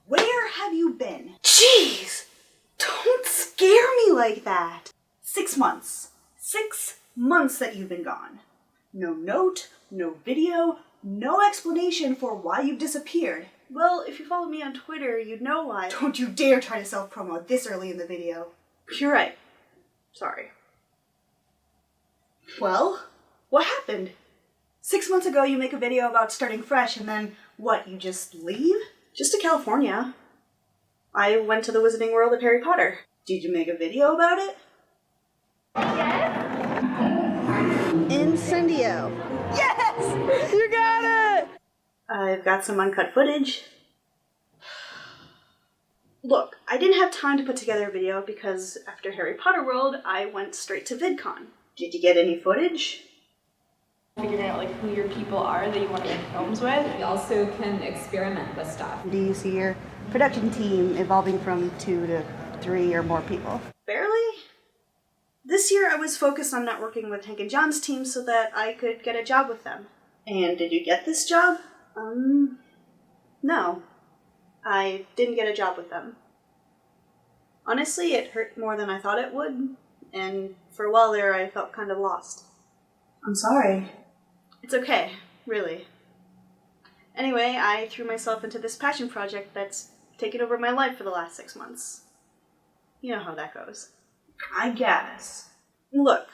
Where have you been? Jeez! Don't scare me like that! 6 months. 6 months that you've been gone. No note, no video, no explanation for why you've disappeared. Well, if you follow me on Twitter, you'd know why. Don't you dare try to self-promo this early in the video. You're right. Sorry. Well, what happened? 6 months ago you make a video about starting fresh and then, what, you just leave? Just to California. I went to the Wizarding World of Harry Potter. Did you make a video about it? Yes! Incendio. Yes! You got it! I've got some uncut footage. Look, I didn't have time to put together a video because after Harry Potter World, I went straight to VidCon. Did you get any footage? Figuring out like who your people are that you want to make films with. You also can experiment with stuff. Do you see your production team evolving from 2 to 3 or more people? Barely. This year I was focused on networking with Hank and John's team so that I could get a job with them. And did you get this job? No. I didn't get a job with them. Honestly, it hurt more than I thought it would, and for a while there I felt kind of lost. I'm sorry. It's okay, really. Anyway, I threw myself into this passion project that's taken over my life for the last 6 months. You know how that goes. I guess. Look,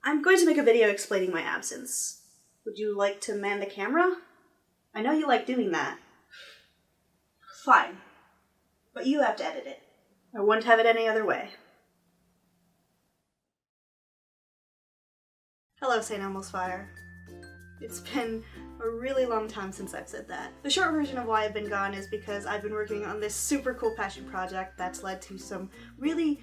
I'm going to make a video explaining my absence. Would you like to man the camera? I know you like doing that. Fine. But you have to edit it. I wouldn't have it any other way. Hello, St. Elmo's Fire. It's been a really long time since I've said that. The short version of why I've been gone is because I've been working on this super cool passion project that's led to some really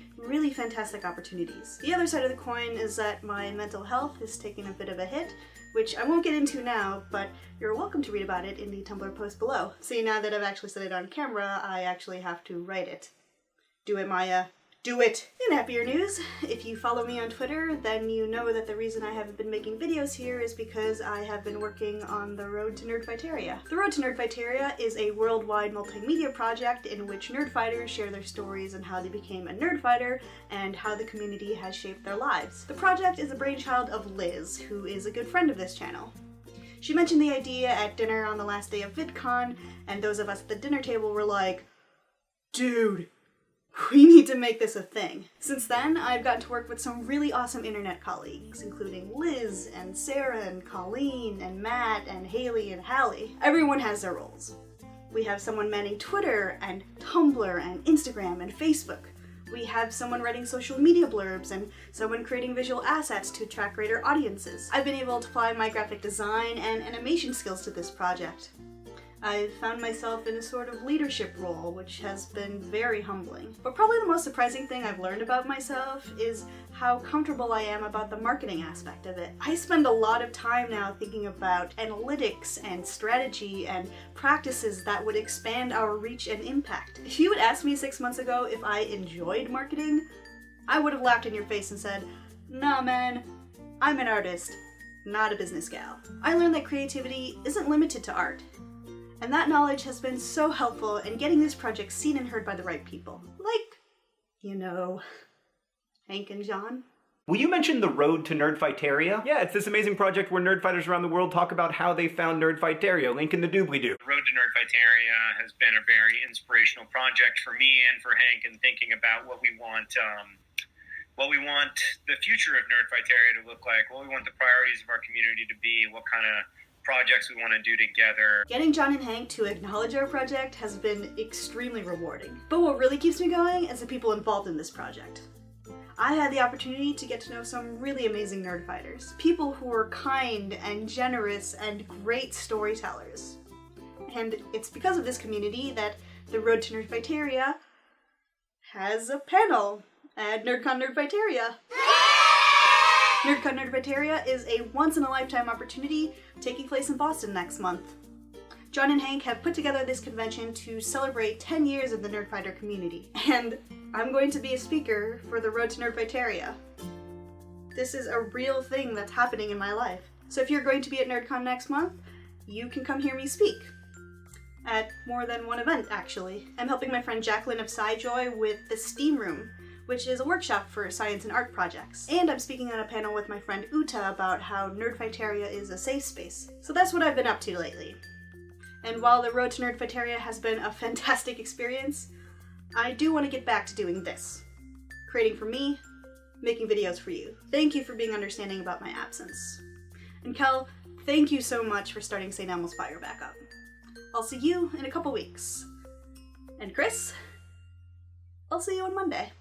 fantastic opportunities. The other side of the coin is that my mental health is taking a bit of a hit, which I won't get into now, but you're welcome to read about it in the Tumblr post below. See, now that I've actually said it on camera, I actually have to write it. Do it, Maia. Do it! In happier news, if you follow me on Twitter, then you know that the reason I haven't been making videos here is because I have been working on the road to nerdfighteria. The road to nerdfighteria is a worldwide multimedia project in which nerdfighters share their stories and how they became a nerdfighter and how the community has shaped their lives. The project is a brainchild of Liz, who is a good friend of this channel. She mentioned the idea at dinner on the last day of VidCon, and those of us at the dinner table were like, dude, we need to make this a thing. Since then, I've gotten to work with some really awesome internet colleagues, including Liz, and Sarah, and Colleen, and Matt, and Haley, and Hallie. Everyone has their roles. We have someone manning Twitter, and Tumblr, and Instagram, and Facebook. We have someone writing social media blurbs, and someone creating visual assets to attract greater audiences. I've been able to apply my graphic design and animation skills to this project. I've found myself in a sort of leadership role, which has been very humbling. But probably the most surprising thing I've learned about myself is how comfortable I am about the marketing aspect of it. I spend a lot of time now thinking about analytics and strategy and practices that would expand our reach and impact. If you had asked me 6 months ago if I enjoyed marketing, I would have laughed in your face and said, nah man, I'm an artist, not a business gal. I learned that creativity isn't limited to art. And that knowledge has been so helpful in getting this project seen and heard by the right people. Like, you know, Hank and John. Will you mention the road to nerdfighteria? Yeah, it's this amazing project where nerdfighters around the world talk about how they found nerdfighteria. Link in the doobly-doo. The road to nerdfighteria has been a very inspirational project for me and for Hank in thinking about what we want the future of nerdfighteria to look like, what we want the priorities of our community to be, what kind of projects we want to do together. Getting John and Hank to acknowledge our project has been extremely rewarding. But what really keeps me going is the people involved in this project. I had the opportunity to get to know some really amazing nerdfighters. People who are kind and generous and great storytellers. And it's because of this community that the road to nerdfighteria has a panel at NerdCon Nerdfighteria. NerdCon Nerdfighteria is a once-in-a-lifetime opportunity taking place in Boston next month. John and Hank have put together this convention to celebrate 10 years of the Nerdfighter community, and I'm going to be a speaker for the Road to Nerdfighteria. This is a real thing that's happening in my life. So if you're going to be at NerdCon next month, you can come hear me speak. At more than one event, actually. I'm helping my friend Jacqueline of SciJoy with the STEAM Room, which is a workshop for science and art projects. And I'm speaking on a panel with my friend Uta about how nerdfighteria is a safe space. So that's what I've been up to lately. And while the road to nerdfighteria has been a fantastic experience, I do want to get back to doing this. Creating for me, making videos for you. Thank you for being understanding about my absence. And Kel, thank you so much for starting St. Elmo's Fire back up. I'll see you in a couple weeks. And Chris, I'll see you on Monday.